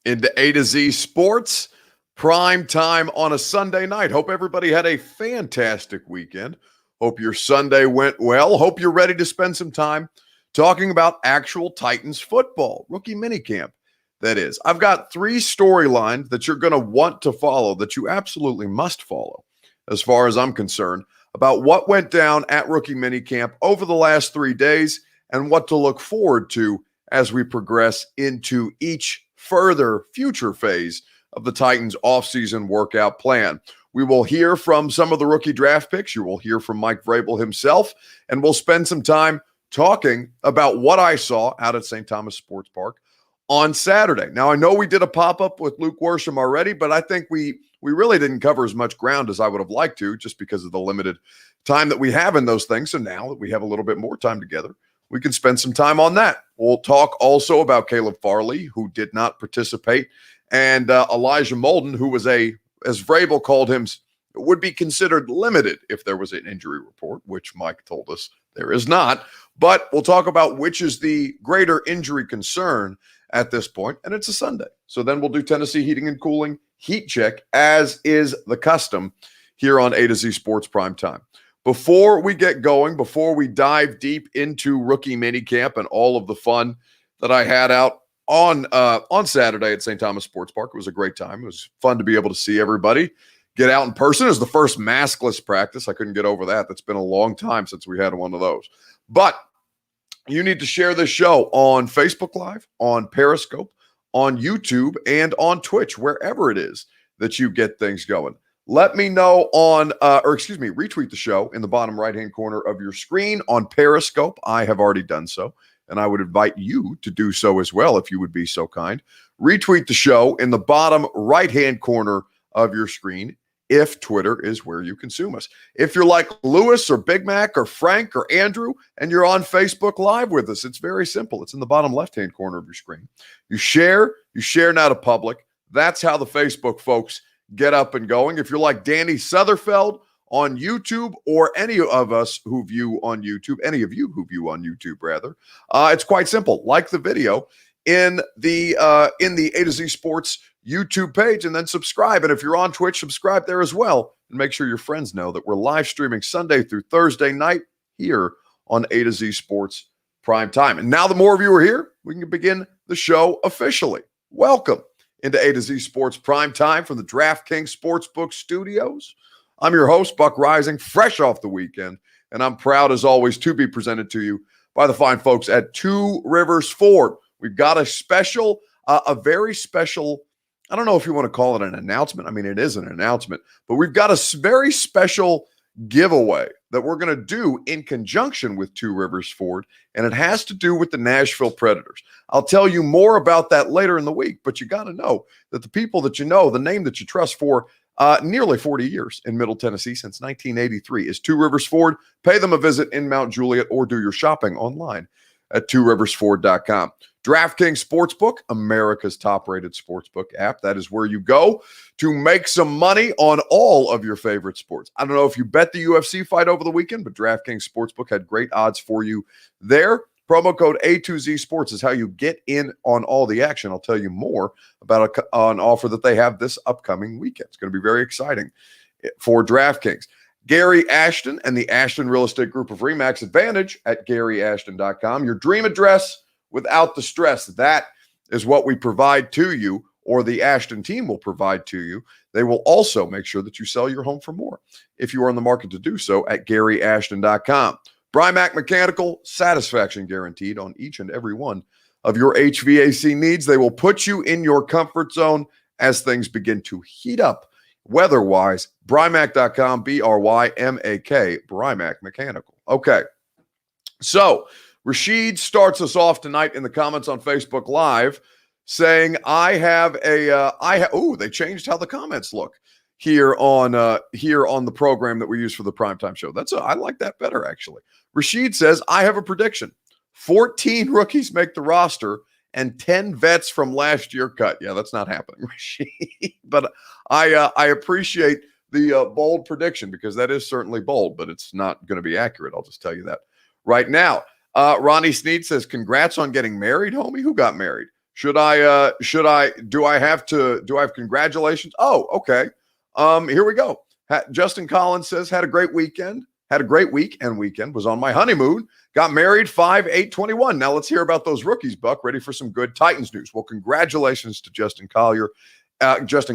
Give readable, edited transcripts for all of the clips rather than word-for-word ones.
into A to Z Sports, prime time on a Sunday night. Hope everybody had a fantastic weekend. Hope your Sunday went well. Hope you're ready to spend some time talking about actual Titans football, rookie minicamp, that is. I've got three storylines that you're going to want to follow, that you absolutely must follow, as far as I'm concerned, about what went down at rookie minicamp over the last 3 days and what to look forward to as we progress into each further future phase of the Titans offseason workout plan. We will hear from some of the rookie draft picks. You will hear from Mike Vrabel himself, and we'll spend some time talking about what I saw out at St. Thomas Sports Park on Saturday. Now, I know we did a pop-up with Luke Worsham already, but I think we really didn't cover as much ground as I would have liked to, just because of the limited time that we have in those things. So now that we have a little bit more time together, we can spend some time on that. We'll talk also about Caleb Farley, who did not participate, and Elijah Molden, who was as Vrabel called him, would be considered limited if there was an injury report, which Mike told us there is not. But we'll talk about which is the greater injury concern at this point, and it's a Sunday. So then we'll do Tennessee Heating and Cooling Heat Check, as is the custom here on A to Z Sports Prime Time. Before we get going, before we dive deep into rookie minicamp and all of the fun that I had out on Saturday at St. Thomas Sports Park, it was a great time. It was fun to be able to see everybody get out in person. It was the first maskless practice. I couldn't get over that. That's been a long time since we had one of those. But you need to share this show on Facebook Live, on Periscope, on YouTube, and on Twitch, wherever it is that you get things going. Let me know retweet the show in the bottom right-hand corner of your screen on Periscope. I have already done so, and I would invite you to do so as well if you would be so kind. Retweet the show in the bottom right-hand corner of your screen if Twitter is where you consume us. If you're like Lewis or Big Mac or Frank or Andrew and you're on Facebook Live with us, it's very simple. It's in the bottom left-hand corner of your screen. You share now to public. That's how the Facebook folks get up and going. If you're like Danny Sutherfeld on YouTube, or any of us who view on YouTube, any of you who view on YouTube, rather, it's quite simple. Like the video in the A to Z Sports YouTube page, and then subscribe. And if you're on Twitch, subscribe there as well. And make sure your friends know that we're live streaming Sunday through Thursday night here on A to Z Sports Prime Time. And now the more of you are here, we can begin the show officially. Welcome into A to Z Sports Prime Time from the DraftKings Sportsbook Studios. I'm your host, Buck Rising, fresh off the weekend, and I'm proud, as always, to be presented to you by the fine folks at Two Rivers Ford. We've got a very special, I don't know if you want to call it an announcement. I mean, it is an announcement, but we've got a very special giveaway that we're going to do in conjunction with Two Rivers Ford, and it has to do with the Nashville Predators. I'll tell you more about that later in the week, but you got to know that the people that you know, the name that you trust for nearly 40 years in Middle Tennessee, since 1983, is Two Rivers Ford. Pay them a visit in Mount Juliet or do your shopping online at tworiversford.com. DraftKings Sportsbook, America's top-rated sportsbook app. That is where you go to make some money on all of your favorite sports. I don't know if you bet the UFC fight over the weekend, but DraftKings Sportsbook had great odds for you there. Promo code A2Z Sports is how you get in on all the action. I'll tell you more about an offer that they have this upcoming weekend. It's going to be very exciting for DraftKings. Gary Ashton and the Ashton Real Estate Group of RE/MAX Advantage at GaryAshton.com. Your dream address without the stress. That is what we provide to you, or the Ashton team will provide to you. They will also make sure that you sell your home for more if you are in the market to do so at GaryAshton.com. Brymac Mechanical, satisfaction guaranteed on each and every one of your HVAC needs. They will put you in your comfort zone as things begin to heat up weather-wise. Brymac.com, B-R-Y-M-A-K, Brymac Mechanical. Okay, so Rashid starts us off tonight in the comments on Facebook Live saying, they changed how the comments look here on the program that we use for the primetime show. I like that better, actually. Rashid says, I have a prediction. 14 rookies make the roster and 10 vets from last year cut. Yeah, that's not happening, Rashid. But I appreciate the bold prediction, because that is certainly bold, but it's not going to be accurate. I'll just tell you that right now. Ronnie Sneed says, congrats on getting married, homie. Who got married? Do I have congratulations? Oh, okay. Here we go. Justin Collins says, had a great week and weekend, was on my honeymoon, got married 5/8/21. Now let's hear about those rookies, Buck. Ready for some good Titans news. Well, congratulations to Justin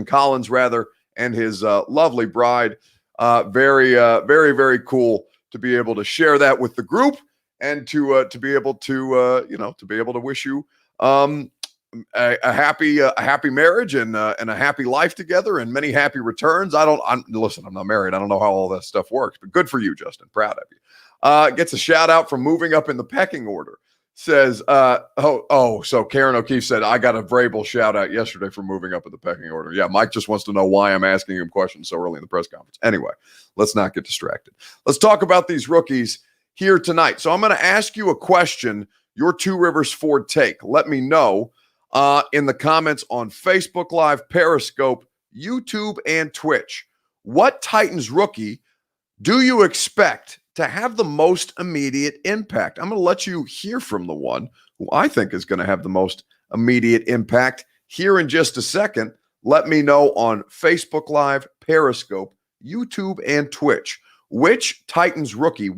Collins rather, and his lovely bride. Very, very cool to be able to share that with the group and to be able to wish you a happy marriage and a happy life together and many happy returns. Listen, I'm not married. I don't know how all that stuff works, but good for you, Justin. Proud of you. Gets a shout out from moving up in the pecking order. Says, so Karen O'Keefe said, I got a Vrabel shout out yesterday for moving up in the pecking order. Yeah, Mike just wants to know why I'm asking him questions so early in the press conference. Anyway, let's not get distracted. Let's talk about these rookies here tonight. So I'm going to ask you a question, your Two Rivers Ford take. Let me know in the comments on Facebook Live, Periscope, YouTube, and Twitch. What Titans rookie do you expect to have the most immediate impact? I'm going to let you hear from the one who I think is going to have the most immediate impact here in just a second. Let me know on Facebook Live, Periscope, YouTube, and Twitch. What Titans rookie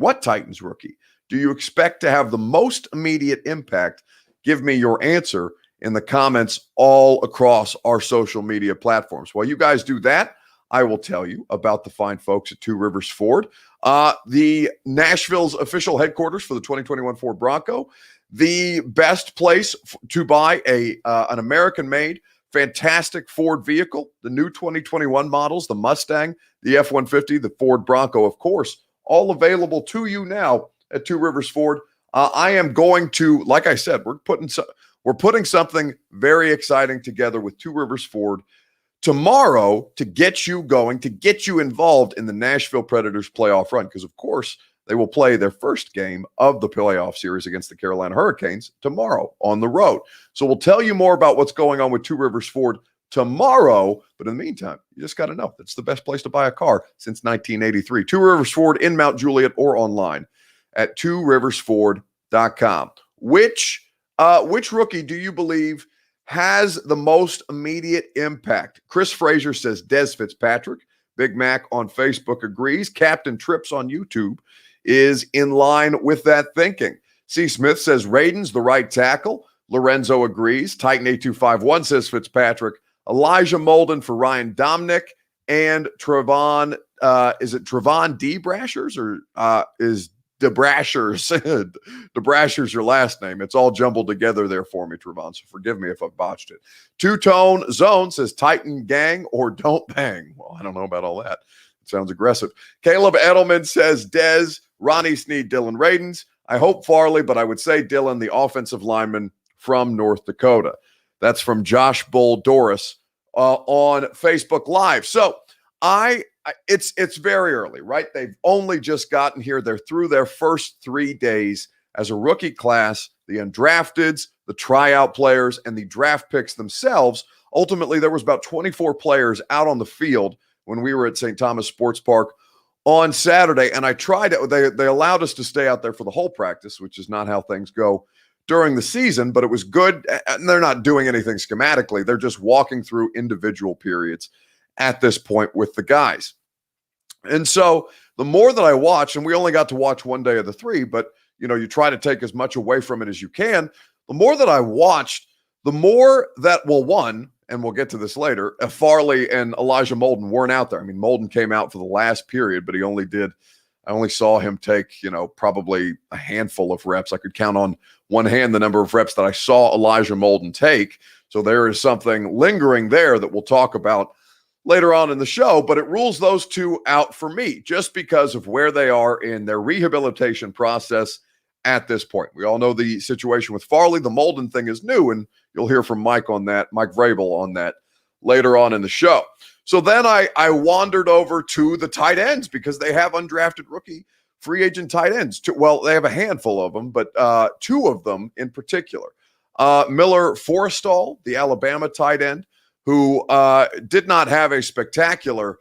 do you expect to have the most immediate impact? Give me your answer in the comments all across our social media platforms. While you guys do that, I will tell you about the fine folks at Two Rivers Ford, the Nashville's official headquarters for the 2021 Ford Bronco, the best place to buy an American-made, fantastic Ford vehicle, the new 2021 models, the Mustang, the F-150, the Ford Bronco, of course, all available to you now at Two Rivers Ford. I am going to, like I said, we're putting something very exciting together with Two Rivers Ford tomorrow to get you going, to get you involved in the Nashville Predators playoff run, because, of course, they will play their first game of the playoff series against the Carolina Hurricanes tomorrow on the road. So we'll tell you more about what's going on with Two Rivers Ford tomorrow. But in the meantime, you just got to know that's the best place to buy a car since 1983. Two Rivers Ford in Mount Juliet or online at tworiversford.com. Which rookie do you believe has the most immediate impact? Chris Frazier says Dez Fitzpatrick. Big Mac on Facebook agrees. Captain Trips on YouTube is in line with that thinking. C. Smith says Radin's the right tackle. Lorenzo agrees. Titan 8251 says Fitzpatrick. Elijah Molden for Ryan Dominick. And Trevon, is it Trevon D. Brashers or is DeBrashers? DeBrashers your last name. It's all jumbled together there for me, Trevon, so forgive me if I've botched it. Two-Tone Zone says Titan gang or don't bang. Well, I don't know about all that. It sounds aggressive. Caleb Edelman says Dez, Ronnie Snead, Dylan Radins. I hope Farley, but I would say Dylan, the offensive lineman from North Dakota. That's from Josh Bull Doris on Facebook Live. So it's very early, right? They've only just gotten here. They're through their first 3 days as a rookie class, the undrafteds, the tryout players, and the draft picks themselves. Ultimately, there was about 24 players out on the field when we were at St. Thomas Sports Park on Saturday, and I tried it. They allowed us to stay out there for the whole practice, which is not how things go during the season, but it was good. And they're not doing anything schematically. They're just walking through individual periods at this point with the guys. And so the more that I watch, and we only got to watch one day of the 3, but you try to take as much away from it as you can. The more that I watched, the more that, well, one, and we'll get to this later, Farley and Elijah Molden weren't out there. I mean, Molden came out for the last period, but I only saw him take, probably a handful of reps. I could count on one hand the number of reps that I saw Elijah Molden take. So there is something lingering there that we'll talk about later on in the show, but it rules those two out for me just because of where they are in their rehabilitation process at this point. We all know the situation with Farley. The Molden thing is new, and you'll hear from Mike Vrabel on that later on in the show. So then I wandered over to the tight ends because they have undrafted rookie free agent tight ends. Well, they have a handful of them, but 2 of them in particular. Miller Forrestall, the Alabama tight end, who did not have a spectacular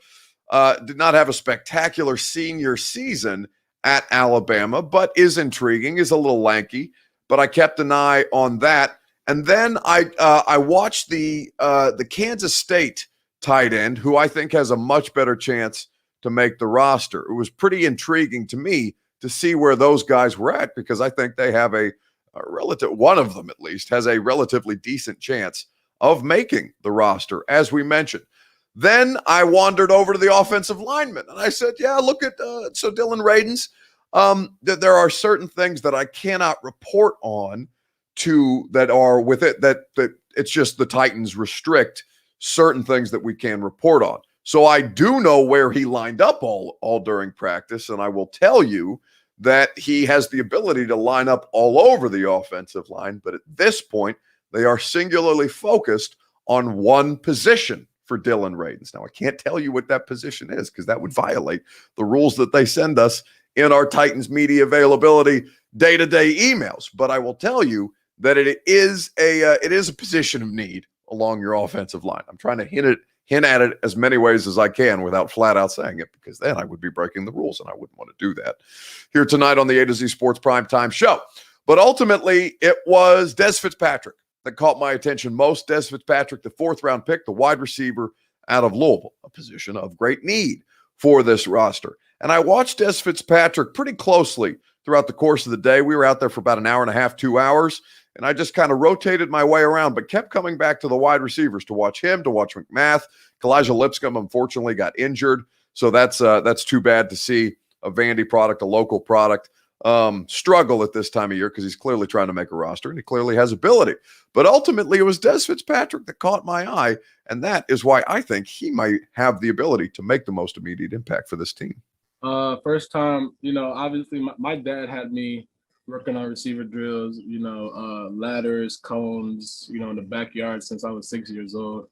senior season at Alabama, but is intriguing, is a little lanky. But I kept an eye on that. And then I watched the Kansas State tight end, who I think has a much better chance to make the roster. It was pretty intriguing to me to see where those guys were at, because I think they have a relative, one of them at least, has a relatively decent chance of making the roster, as we mentioned. Then I wandered over to the offensive linemen, and I said, yeah, look at so Dylan Radins. That there are certain things that I cannot report on that are with it, that it's just the Titans restrict certain things that we can report on. So I do know where he lined up all during practice, and I will tell you that he has the ability to line up all over the offensive line. But at this point, they are singularly focused on one position for Dylan Radins. Now, I can't tell you what that position is, because that would violate the rules that they send us in our Titans media availability day-to-day emails. But I will tell you that it is a position of need along your offensive line. I'm trying to hint at it as many ways as I can without flat out saying it, because then I would be breaking the rules, and I wouldn't want to do that here tonight on the A to Z Sports Primetime Show. But ultimately, it was Dez Fitzpatrick that caught my attention most. Dez Fitzpatrick, the 4th-round pick, the wide receiver out of Louisville, a position of great need for this roster. And I watched Dez Fitzpatrick pretty closely throughout the course of the day. We were out there for about an hour and a half, 2 hours, and I just kind of rotated my way around, but kept coming back to the wide receivers to watch him, to watch McMath. Kalijah Lipscomb, unfortunately, got injured, so that's too bad to see a Vandy product, a local product, struggle at this time of year, because he's clearly trying to make a roster, and he clearly has ability. But ultimately, it was Dez Fitzpatrick that caught my eye, and that is why I think he might have the ability to make the most immediate impact for this team. First time, obviously my dad had me working on receiver drills, ladders, cones, in the backyard since I was 6 years old.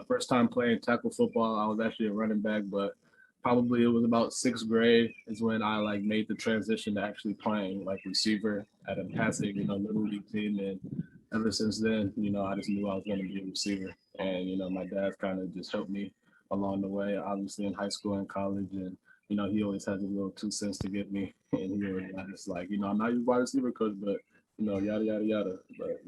First time playing tackle football, I was actually a running back, but probably it was about 6th grade is when I made the transition to actually playing receiver at a passing, little league team. And ever since then, I just knew I was going to be a receiver. And, my dad kind of just helped me along the way, obviously in high school and college. And, he always has a little 2 cents to give me. And he always just I'm not your wide receiver coach, but, yada, yada, yada. But,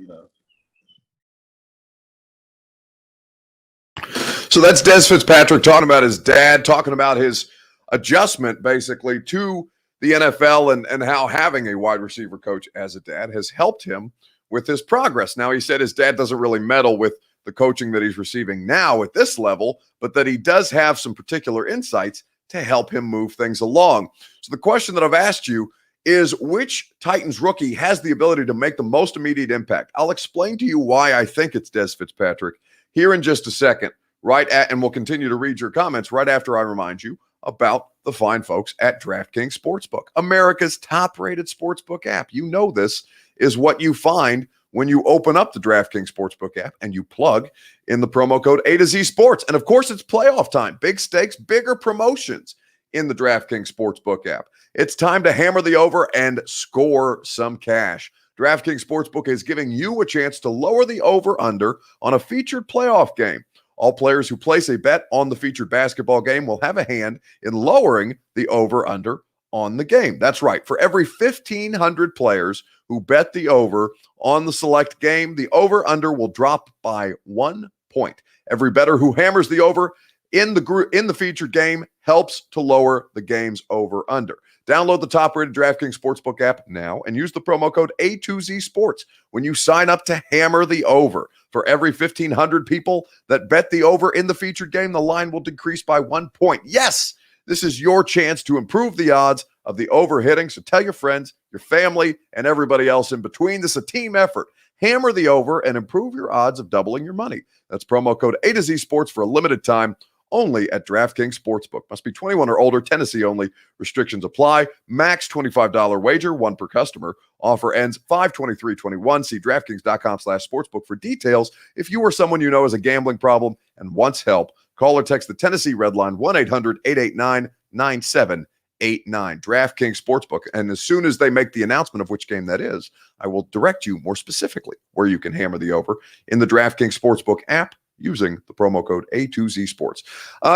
So that's Dez Fitzpatrick talking about his dad, talking about his adjustment basically to the NFL, and how having a wide receiver coach as a dad has helped him with his progress. Now, he said his dad doesn't really meddle with the coaching that he's receiving now at this level, but that he does have some particular insights to help him move things along. So the question that I've asked you is, which Titans rookie has the ability to make the most immediate impact? I'll explain to you why I think it's Dez Fitzpatrick here in just a second, and we'll continue to read your comments right after I remind you about the fine folks at DraftKings Sportsbook, America's top-rated sportsbook app. You know this is what you find when you open up the DraftKings Sportsbook app and you plug in the promo code A to Z Sports. And of course, it's playoff time. Big stakes, bigger promotions in the DraftKings Sportsbook app. It's time to hammer the over and score some cash. DraftKings Sportsbook is giving you a chance to lower the over-under on a featured playoff game. All players who place a bet on the featured basketball game will have a hand in lowering the over-under on the game. That's right. For every 1,500 players who bet the over on the select game, the over-under will drop by 1 point. Every bettor who hammers the over in the featured game helps to lower the game's over-under. Download the top-rated DraftKings Sportsbook app now and use the promo code A2Z Sports when you sign up to hammer the over. For every 1,500 people that bet the over in the featured game, the line will decrease by 1 point. Yes, this is your chance to improve the odds of the over hitting. So tell your friends, your family, and everybody else in between. This is a team effort. Hammer the over and improve your odds of doubling your money. That's promo code A to Z Sports for a limited time, only at DraftKings Sportsbook. Must be 21 or older. Tennessee only. Restrictions apply. Max $25 wager, one per customer. Offer ends 5/23/21. See DraftKings.com/sportsbook for details. If you or someone you know has a gambling problem and wants help, call or text the Tennessee Red Line 1-800-889-9789. DraftKings Sportsbook. And as soon as they make the announcement of which game that is, I will direct you more specifically where you can hammer the over in the DraftKings Sportsbook app using the promo code A2Z Sports.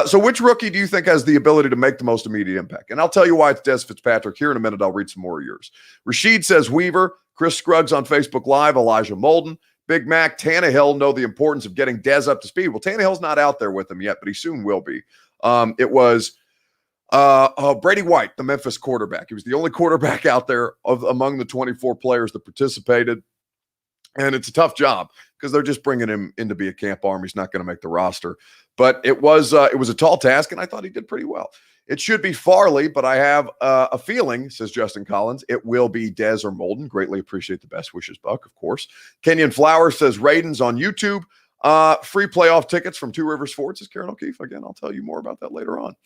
So which rookie do you think has the ability to make the most immediate impact? And I'll tell you why it's Dez Fitzpatrick. Here in a minute, I'll read some more of yours. Rashid says Weaver, Chris Scruggs on Facebook Live, Elijah Molden, Big Mac, Tannehill know the importance of getting Dez up to speed. Well, Tannehill's not out there with him yet, but he soon will be. It was Brady White, the Memphis quarterback. He was the only quarterback out there among the 24 players that participated. And it's a tough job because they're just bringing him in to be a camp arm. He's not going to make the roster. But it was a tall task, and I thought he did pretty well. It should be Farley, but I have a feeling, says Justin Collins, it will be Dez or Molden. Greatly appreciate the best wishes, Buck, of course. Kenyon Flowers says Raidens on YouTube. Free playoff tickets from Two Rivers Ford, says Karen O'Keefe. Again, I'll tell you more about that later on.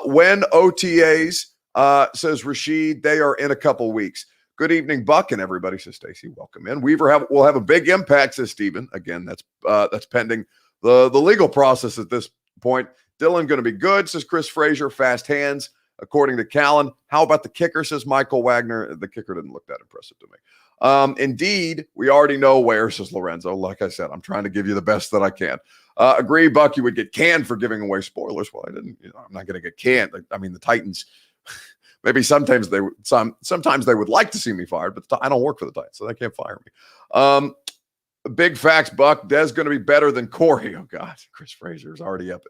When OTAs, says Rashid, they are in a couple weeks. Good evening, Buck, and everybody, says Stacy. Welcome in. Weaver will have a big impact, says Steven. Again, that's pending the legal process at this point. Dylan going to be good, says Chris Frazier. Fast hands, according to Callan. How about the kicker, says Michael Wagner. The kicker didn't look that impressive to me. Indeed, we already know where, says Lorenzo. Like I said, I'm trying to give you the best that I can. Agree, Buck, you would get canned for giving away spoilers. Well, I didn't. I'm not going to get canned. I mean, the Titans, maybe sometimes they would like to see me fired, but I don't work for the Titans, so they can't fire me. Big facts, Buck. Dez going to be better than Corey. Oh, God. Chris Frazier is already up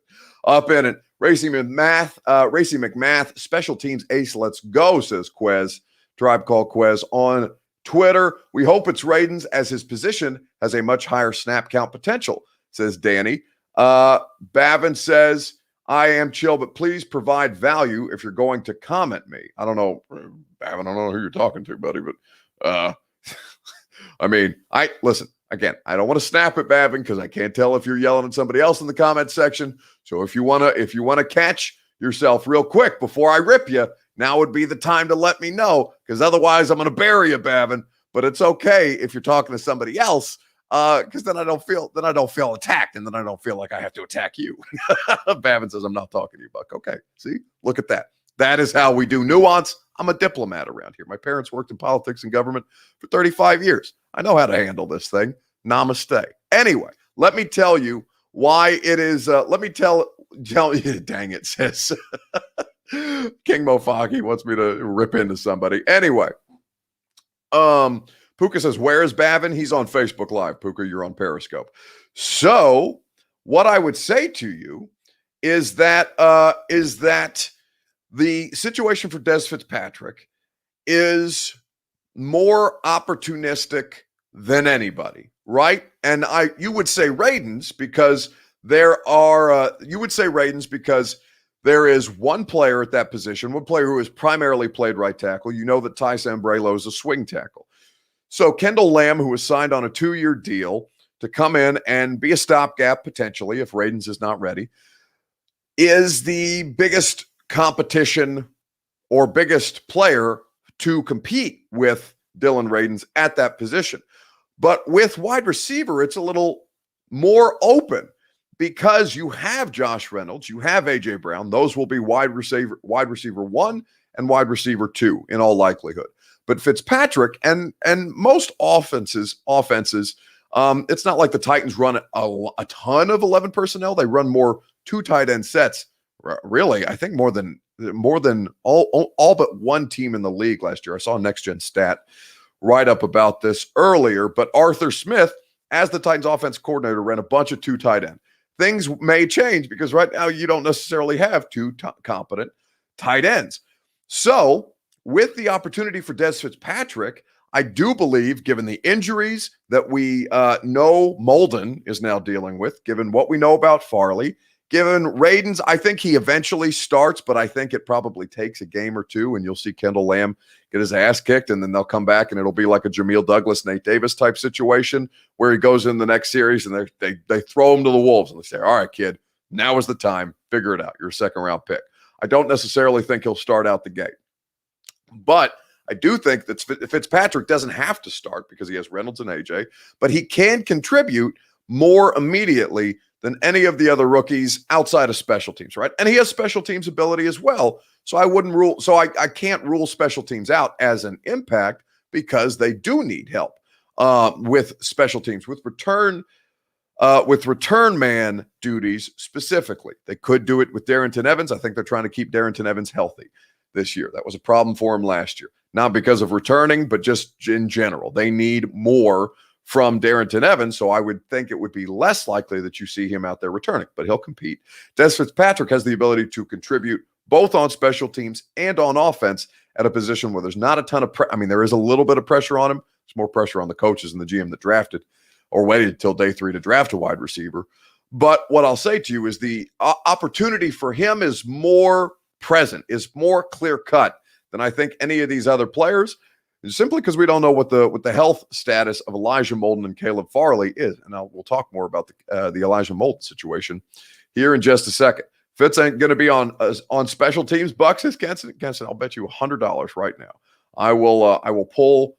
in it. Racy McMath, special teams ace. Let's go, says Quez. Tribe Call Quez on Twitter. We hope it's Raidens as his position has a much higher snap count potential, says Danny. Bavin says, I am chill, but please provide value if you're going to comment me. I don't know, Bavin, I don't know who you're talking to, buddy, but I mean, listen. Again, I don't want to snap at Bavin because I can't tell if you're yelling at somebody else in the comment section. So if you want to catch yourself real quick before I rip you, now would be the time to let me know, because otherwise I'm going to bury you, Bavin. But it's okay if you're talking to somebody else, because then I don't feel attacked, and then I don't feel like I have to attack you. Bavin says I'm not talking to you, Buck. Okay, see, look at that. That is how we do nuance. I'm a diplomat around here. My parents worked in politics and government for 35 years. I know how to handle this thing. Namaste. Anyway, let me tell you why it is. Let me tell you, dang it, says King Mofagi wants me to rip into somebody. Anyway, Puka says, where is Bavin? He's on Facebook Live. Puka, you're on Periscope. So what I would say to you is that the situation for Dez Fitzpatrick is more opportunistic than anybody, right? And you would say Raidens because there is one player at that position, one player who has primarily played right tackle. You know that Ty Sambrailo is a swing tackle. So Kendall Lamb, who was signed on a 2-year deal to come in and be a stopgap potentially if Raidens is not ready, is the biggest competition or biggest player to compete with Dylan Raidens at that position. But with wide receiver, it's a little more open because you have Josh Reynolds, you have A.J. Brown. Those will be wide receiver 1 and wide receiver 2 in all likelihood. But Fitzpatrick and most offenses, it's not like the Titans run a ton of 11 personnel. They run more 2 tight end sets. Really, I think more than all but one team in the league last year. I saw a Next Gen stat write up about this earlier, but Arthur Smith, as the Titans offense coordinator, ran a bunch of 2 tight end. Things may change because right now you don't necessarily have 2 competent tight ends. So with the opportunity for Dez Fitzpatrick, I do believe, given the injuries that we know Molden is now dealing with, given what we know about Farley, given Raidens, I think he eventually starts, but I think it probably takes a game or 2, and you'll see Kendall Lamb get his ass kicked, and then they'll come back, and it'll be like a Jameer Douglas, Nate Davis type situation where he goes in the next series, and they throw him to the Wolves, and they say, all right, kid, now is the time. Figure it out. You're a second-round pick. I don't necessarily think he'll start out the gate. But I do think that Fitzpatrick doesn't have to start because he has Reynolds and AJ, but he can contribute more immediately than any of the other rookies outside of special teams, right? And he has special teams ability as well. So I can't rule special teams out as an impact because they do need help with special teams, with return man duties specifically. They could do it with Darrington Evans. I think they're trying to keep Darrington Evans healthy this year. That was a problem for him last year. Not because of returning, but just in general. They need more from Darrington Evans, so I would think it would be less likely that you see him out there returning, but he'll compete. Dez Fitzpatrick has the ability to contribute both on special teams and on offense at a position where there's not a ton of there is a little bit of pressure on him. There's more pressure on the coaches and the GM that drafted or waited until day 3 to draft a wide receiver. But what I'll say to you is the opportunity for him is more present, is more clear-cut than I think any of these other players, simply because we don't know what the health status of Elijah Molden and Caleb Farley is. And we'll talk more about the Elijah Molden situation here in just a second. Fitz ain't going to be on special teams. Bucks says Kenson, I'll bet you $100 right now. I will pull.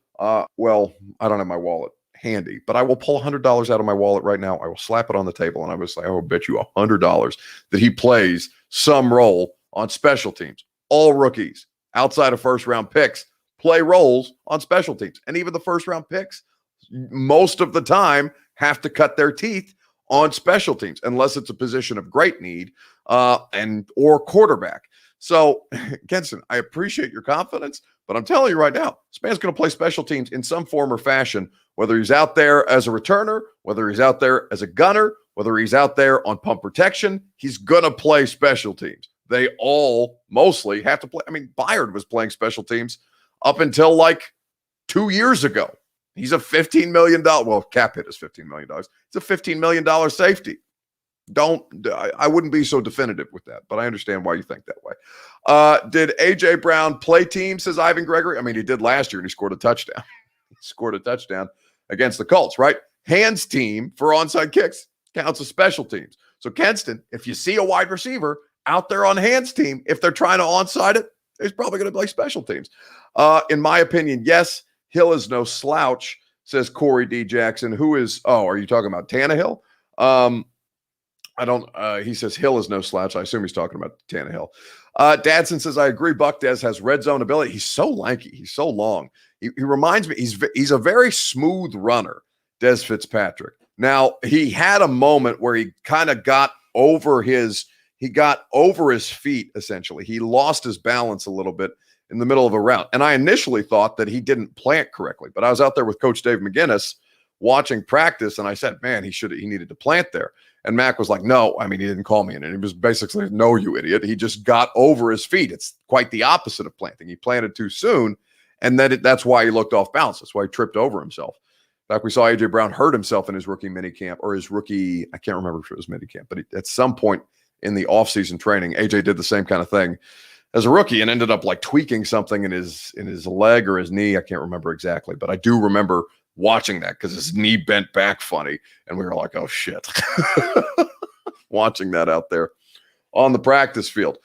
Well, I don't have my wallet handy, but I will pull $100 out of my wallet right now. I will slap it on the table, and I will say, I will bet you $100 that he plays some role on special teams. All rookies outside of first-round picks play roles on special teams, and even the first-round picks, most of the time, have to cut their teeth on special teams, unless it's a position of great need or quarterback. So, Kenson, I appreciate your confidence, but I'm telling you right now, this man's going to play special teams in some form or fashion, whether he's out there as a returner, whether he's out there as a gunner, whether he's out there on punt protection, he's going to play special teams. They all mostly have to play. I mean, Byard was playing special teams up until like 2 years ago. He's a $15 million, well, cap hit is $15 million. It's a $15 million safety. I wouldn't be so definitive with that, but I understand why you think that way. Did A.J. Brown play team, says Ivan Gregory? I mean, he did last year, and he scored a touchdown. He scored a touchdown against the Colts, right? Hands team for onside kicks counts as special teams. So, Kenston, if you see a wide receiver out there on hands team, if they're trying to onside it, he's probably going to play special teams. In my opinion, yes, Hill is no slouch, says Corey D. Jackson. Who is, are you talking about Tannehill? He says Hill is no slouch. I assume he's talking about Tannehill. Dadson says, I agree. Buck Dez has red zone ability. He's so lanky. He's so long. He reminds me, he's a very smooth runner, Dez Fitzpatrick. Now, he had a moment where he kind of got over his feet, essentially. He lost his balance a little bit in the middle of a route. And I initially thought that he didn't plant correctly, but I was out there with Coach Dave McGinnis watching practice, and I said, man, he needed to plant there. And Mac was like, no, I mean, he didn't call me. And he was basically, no, you idiot. He just got over his feet. It's quite the opposite of planting. He planted too soon, and then that's why he looked off balance. That's why he tripped over himself. In fact, we saw A.J. Brown hurt himself in his rookie minicamp, or his rookie, I can't remember if it was minicamp, but at some point in the offseason training, A.J. did the same kind of thing as a rookie and ended up like tweaking something in his leg or his knee. I can't remember exactly, but I do remember watching that because his knee bent back funny, and we were like, oh, shit. Watching that out there on the practice field.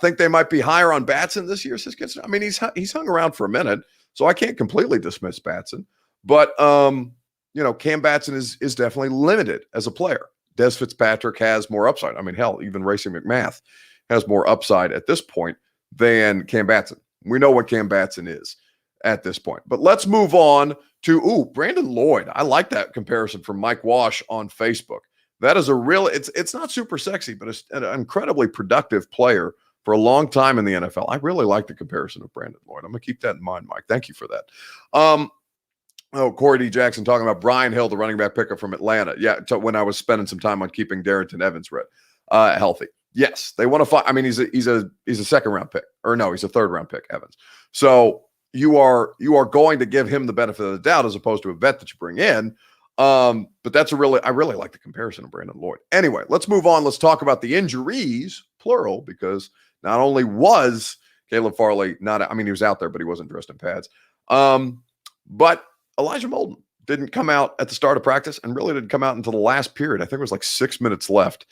Think they might be higher on Batson this year, says Kitson. I mean, he's hung around for a minute, so I can't completely dismiss Batson. But, Cam Batson is definitely limited as a player. Dez Fitzpatrick has more upside. I mean, hell, even Racing McMath has more upside at this point than Cam Batson. We know what Cam Batson is at this point. But let's move on to, Brandon Lloyd. I like that comparison from Mike Wash on Facebook. That is it's not super sexy, but it's an incredibly productive player for a long time in the NFL. I really like the comparison of Brandon Lloyd. I'm going to keep that in mind, Mike. Thank you for that. Corey D. Jackson talking about Brian Hill, the running back pickup from Atlanta. Yeah, when I was spending some time on keeping Darrington Evans healthy. Yes, they want to find. I mean, he's a second round pick, or no, he's a third round pick, Evans. So you are going to give him the benefit of the doubt as opposed to a vet that you bring in. But I really like the comparison of Brandon Lloyd. Anyway, let's move on. Let's talk about the injuries, plural, because not only was Caleb Farley he was out there, but he wasn't dressed in pads. But Elijah Molden didn't come out at the start of practice and really didn't come out until the last period. I think it was like 6 minutes left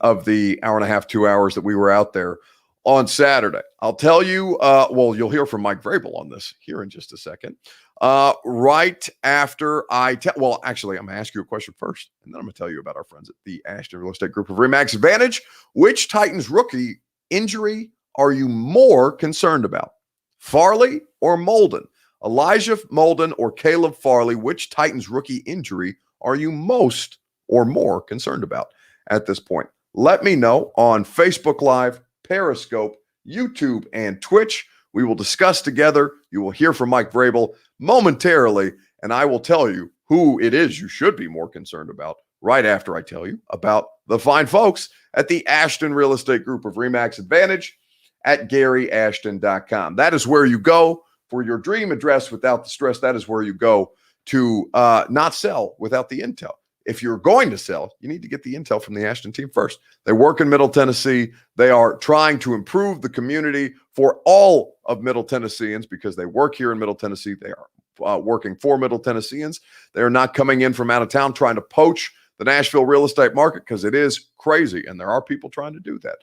of the hour and a half, 2 hours that we were out there on Saturday. I'll tell you, you'll hear from Mike Vrabel on this here in just a second. Right after actually, I'm going to ask you a question first, and then I'm going to tell you about our friends at the Ashton Real Estate Group of RE/MAX Advantage. Which Titans rookie injury are you more concerned about? Farley or Molden? Elijah Molden or Caleb Farley, which Titans rookie injury are you most or more concerned about at this point? Let me know on Facebook Live, Periscope, YouTube, and Twitch. We will discuss together. You will hear from Mike Vrabel momentarily, and I will tell you who it is you should be more concerned about right after I tell you about the fine folks at the Ashton Real Estate Group of RE/MAX Advantage at GaryAshton.com. That is where you go for your dream address without the stress. That is where you go to not sell without the intel. If you're going to sell, you need to get the intel from the Ashton team first. They work in Middle Tennessee. They are trying to improve the community for all of Middle Tennesseans because they work here in Middle Tennessee. They are working for Middle Tennesseans. They are not coming in from out of town trying to poach the Nashville real estate market because it is crazy, and there are people trying to do that.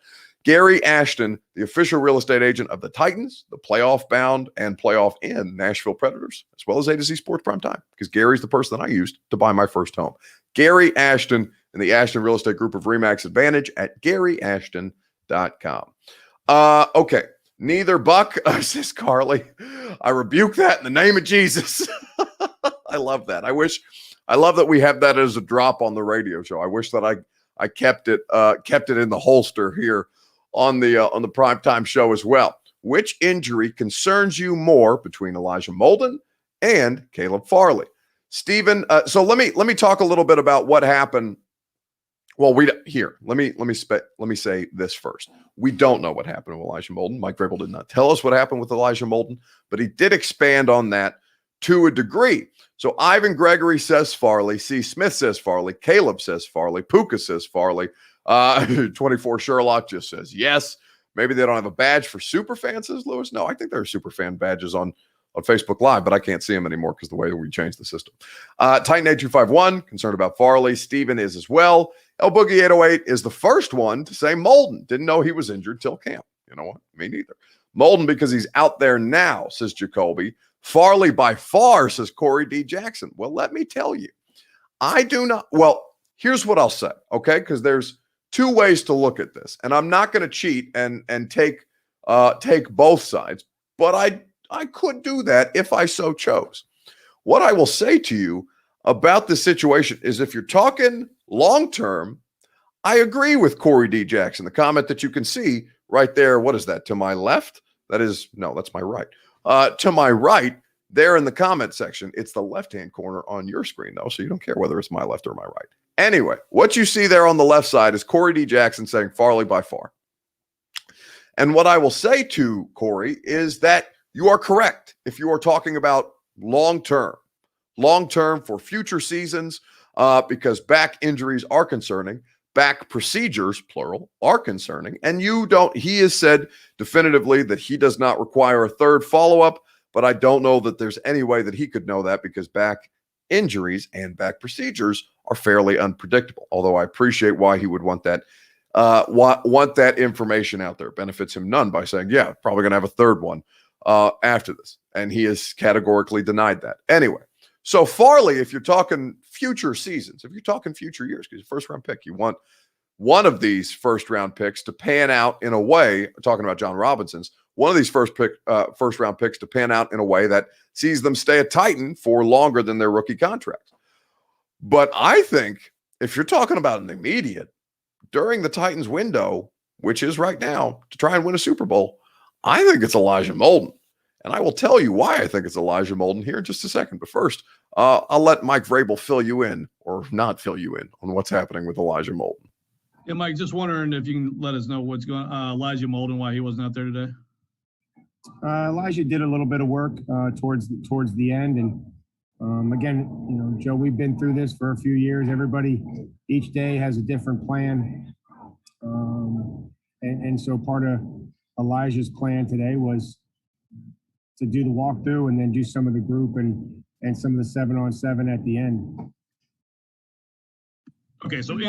Gary Ashton, the official real estate agent of the Titans, the playoff-bound and playoff-in Nashville Predators, as well as A to Z Sports Prime Time, because Gary's the person that I used to buy my first home. Gary Ashton and the Ashton Real Estate Group of RE/MAX Advantage at GaryAshton.com. Okay, neither Buck, says Carly. I rebuke that in the name of Jesus. I love that. I love that we have that as a drop on the radio show. I wish that I kept it in the holster here on the primetime show as well. Which injury concerns you more between Elijah Molden and Caleb Farley? Stephen, so let me talk a little bit about what happened. Well, let me say this first. We don't know what happened with Elijah Molden. Mike Vrabel did not tell us what happened with Elijah Molden, but he did expand on that to a degree. So Ivan Gregory says Farley, C. Smith says Farley, Caleb says Farley, Puka says Farley, 24 Sherlock just says yes. Maybe they don't have a badge for superfan, says Lewis. No, I think there are superfan badges on Facebook Live, but I can't see them anymore because the way we changed the system. Titan 8251, concerned about Farley. Steven is as well. El Boogie 808 is the first one to say Molden. Didn't know he was injured till camp. You know what? Me neither. Molden because he's out there now, says Jacoby. Farley by far, says Corey D. Jackson. Well, let me tell you, I do not. Well, here's what I'll say, okay? Because there's two ways to look at this, and I'm not going to cheat and take both sides, but I could do that if I so chose. What I will say to you about this situation is if you're talking long-term, I agree with Corey D. Jackson, the comment that you can see right there. What is that? To my left? That's my right. To my right, there in the comment section, it's the left-hand corner on your screen, though, so you don't care whether it's my left or my right. Anyway, what you see there on the left side is Corey D. Jackson saying Farley by far. And what I will say to Corey is that you are correct if you are talking about long-term for future seasons, because back injuries are concerning. Back procedures, plural, are concerning. And he has said definitively that he does not require a third follow-up, but I don't know that there's any way that he could know that because back injuries and back procedures are fairly unpredictable. Although I appreciate why he would want that information out there. It benefits him none by saying, yeah, probably going to have a third one after this. And he has categorically denied that. Anyway, so Farley, if you're talking future seasons, if you're talking future years, because first-round pick, you want one of these first-round picks to pan out in a way, talking about John Robinson's, one of these first-round picks to pan out in a way that sees them stay a Titan for longer than their rookie contracts. But I think if you're talking about an immediate, during the Titans window, which is right now, to try and win a Super Bowl, I think it's Elijah Molden. And I will tell you why I think it's Elijah Molden here in just a second. But first, I'll let Mike Vrabel fill you in, or not fill you in, on what's happening with Elijah Molden. Yeah, Mike, just wondering if you can let us know what's going on. Elijah Molden, why he wasn't out there today? Elijah did a little bit of work towards the end. And again, Joe, we've been through this for a few years. Everybody each day has a different plan. And so part of Elijah's plan today was to do the walkthrough and then do some of the group and some of the 7-on-7 at the end. Okay, so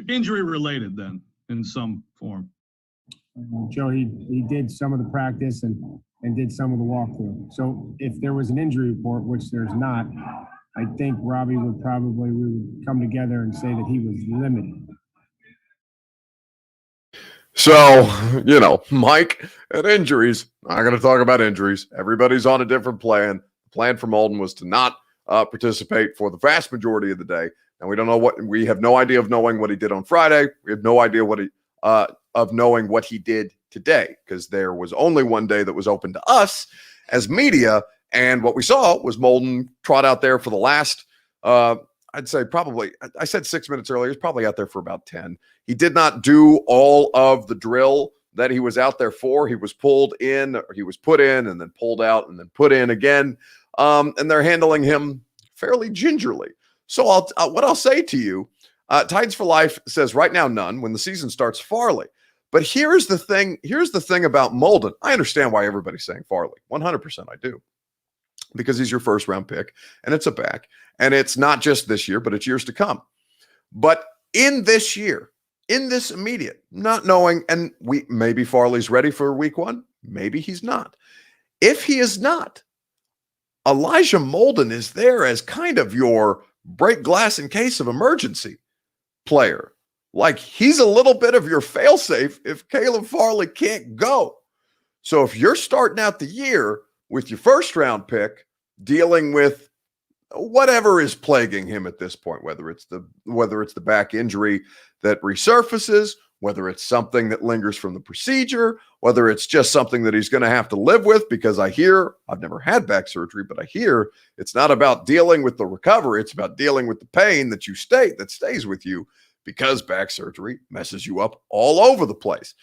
injury related then in some form. Joe, he did some of the practice and did some of the walkthrough. So if there was an injury report, which there's not, I think Robbie we would come together and say that he was limited. So, Mike, and injuries, not going to talk about injuries. Everybody's on a different plan. The plan for Molden was to not participate for the vast majority of the day. And we have no idea of knowing what he did on Friday. We have no idea of knowing what he did today, because there was only one day that was open to us as media. And what we saw was Molden trot out there for the last I'd say probably, I said 6 minutes earlier, he's probably out there for about 10. He did not do all of the drill that he was out there for. He was pulled in, or he was put in and then pulled out and then put in again. And they're handling him fairly gingerly. So what I'll say to you, Titans for Life says right now none. When the season starts, Farley. But here's the thing. Here's the thing about Molden. I understand why everybody's saying Farley. 100% I do. Because he's your first round pick and it's a back. And it's not just this year, but it's years to come. But in this year, in this immediate, not knowing, and maybe Farley's ready for week 1. Maybe he's not. If he is not, Elijah Molden is there as kind of your break glass in case of emergency player. Like he's a little bit of your failsafe if Caleb Farley can't go. So if you're starting out the year with your first round pick dealing with whatever is plaguing him at this point, whether it's the back injury that resurfaces, whether it's something that lingers from the procedure, whether it's just something that he's going to have to live with, because I hear, I've never had back surgery, but I hear it's not about dealing with the recovery. It's about dealing with the pain that stays with you because back surgery messes you up all over the place.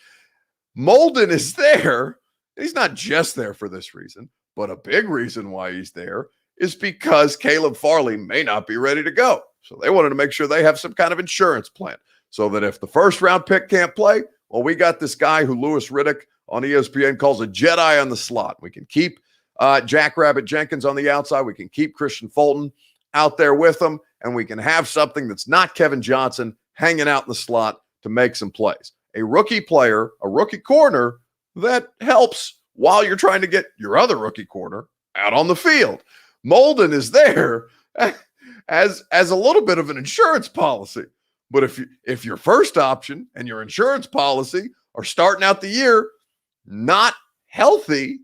Molden is there. He's not just there for this reason, but a big reason why he's there is because Caleb Farley may not be ready to go. So they wanted to make sure they have some kind of insurance plan so that if the first round pick can't play, well, we got this guy who Louis Riddick on ESPN calls a Jedi on the slot. We can keep Jackrabbit Jenkins on the outside. We can keep Christian Fulton out there with him, and we can have something that's not Kevin Johnson hanging out in the slot to make some plays. A rookie player, a rookie corner that helps while you're trying to get your other rookie corner out on the field. Molden is there as a little bit of an insurance policy. But if your first option and your insurance policy are starting out the year not healthy,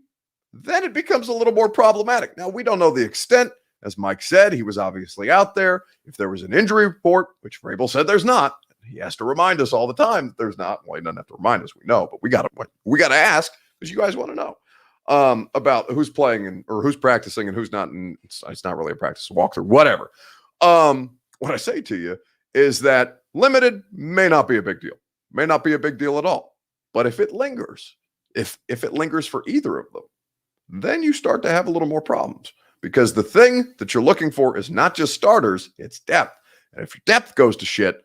then it becomes a little more problematic. Now, we don't know the extent. As Mike said, he was obviously out there. If there was an injury report, which Vrabel said there's not, he has to remind us all the time that there's not. Well, he doesn't have to remind us. We know, but we got to ask because you guys want to know about who's playing or who's practicing and who's not. And it's not really a practice walkthrough, whatever. What I say to you is that limited may not be a big deal, may not be a big deal at all. But if it lingers, if it lingers for either of them, then you start to have a little more problems because the thing that you're looking for is not just starters, it's depth. And if your depth goes to shit,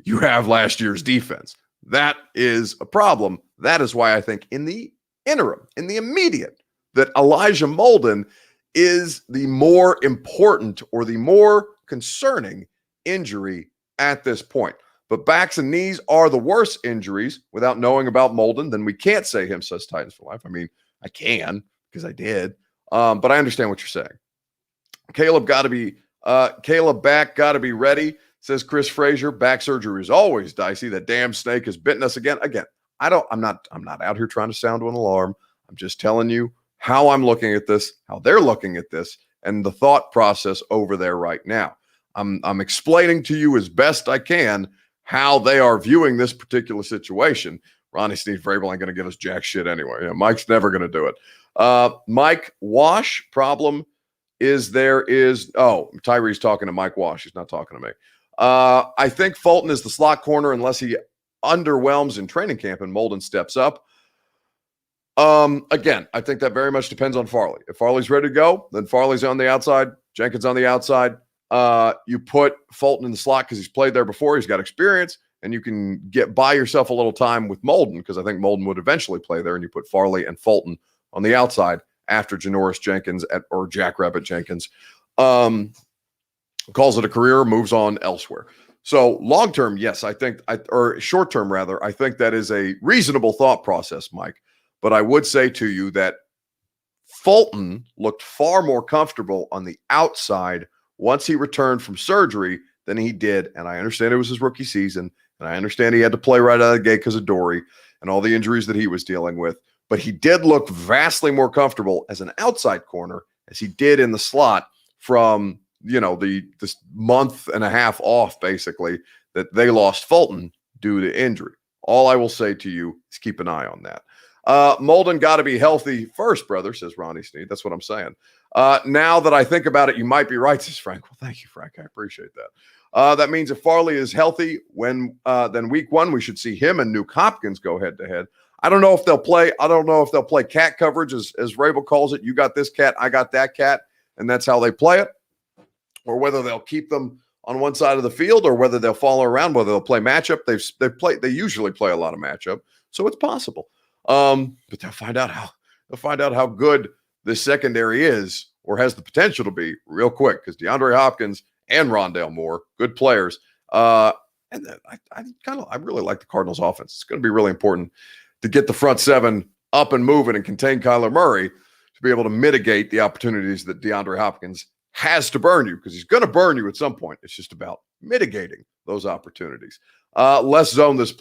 you have last year's defense. That is a problem. That is why I think in the interim, in the immediate, that Elijah Molden is the more important or the more concerning injury at this point. But backs and knees are the worst injuries. Without knowing about Molden, then we can't say him, says Titans for Life. I mean, I can because I did. But I understand what you're saying. Caleb back, got to be ready, says Chris Frazier. Back surgery is always dicey. That damn snake has bitten us again. I'm not out here trying to sound an alarm. I'm just telling you how I'm looking at this, how they're looking at this, and the thought process over there right now. I'm explaining to you as best I can how they are viewing this particular situation. Ronnie Steve Vrabel ain't going to give us jack shit anyway. Yeah, Mike's never going to do it. Mike Wash problem Tyree's talking to Mike Wash. He's not talking to me. I think Fulton is the slot corner unless he underwhelms in training camp and Molden steps up. Again, I think that very much depends on Farley. If Farley's ready to go, then Farley's on the outside, Jenkins on the outside. You put Fulton in the slot because he's played there before. He's got experience, and you can buy yourself a little time with Molden because I think Molden would eventually play there, and you put Farley and Fulton on the outside after Janoris Jenkins or Jackrabbit Jenkins calls it a career, moves on elsewhere. So long-term, yes, or short-term rather, I think that is a reasonable thought process, Mike. But I would say to you that Fulton looked far more comfortable on the outside once he returned from surgery than he did. And I understand it was his rookie season, and I understand he had to play right out of the gate because of Dory and all the injuries that he was dealing with. But he did look vastly more comfortable as an outside corner as he did in the slot from, this month and a half off, basically, that they lost Fulton due to injury. All I will say to you is keep an eye on that. Molden got to be healthy first, brother, says Ronnie Sneed. That's what I'm saying. Now that I think about it, you might be right, says Frank. Well, thank you, Frank. I appreciate that. That means if Farley is healthy, then week 1, we should see him and Nuke Hopkins go head-to-head. I don't know if they'll play. I don't know if they'll play cat coverage, as Vrabel calls it. You got this cat, I got that cat, and that's how they play it. Or whether they'll keep them on one side of the field, or whether they'll follow around, whether they'll play matchup. They usually play a lot of matchup, so it's possible. But they'll find out how good this secondary is, or has the potential to be, real quick, because DeAndre Hopkins and Rondale Moore, good players. And I really like the Cardinals' offense. It's going to be really important to get the front 7 up and moving and contain Kyler Murray to be able to mitigate the opportunities that DeAndre Hopkins has to burn you, because he's going to burn you at some point. It's just about mitigating those opportunities. Less zone this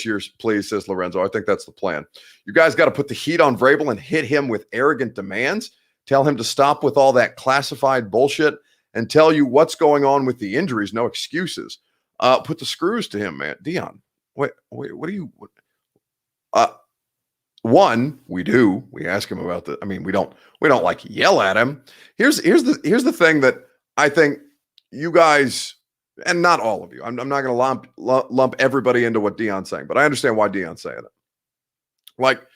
year, please, says Lorenzo. I think that's the plan. You guys got to put the heat on Vrabel and hit him with arrogant demands. Tell him to stop with all that classified bullshit and tell you what's going on with the injuries. No excuses. Put the screws to him, man. Dion, wait, what do you? One, we ask him about the. I mean, we don't like yell at him. Here's the thing that I think you guys, and not all of you, I'm not going to lump everybody into what Dion's saying, but I understand why Dion's saying it. Like,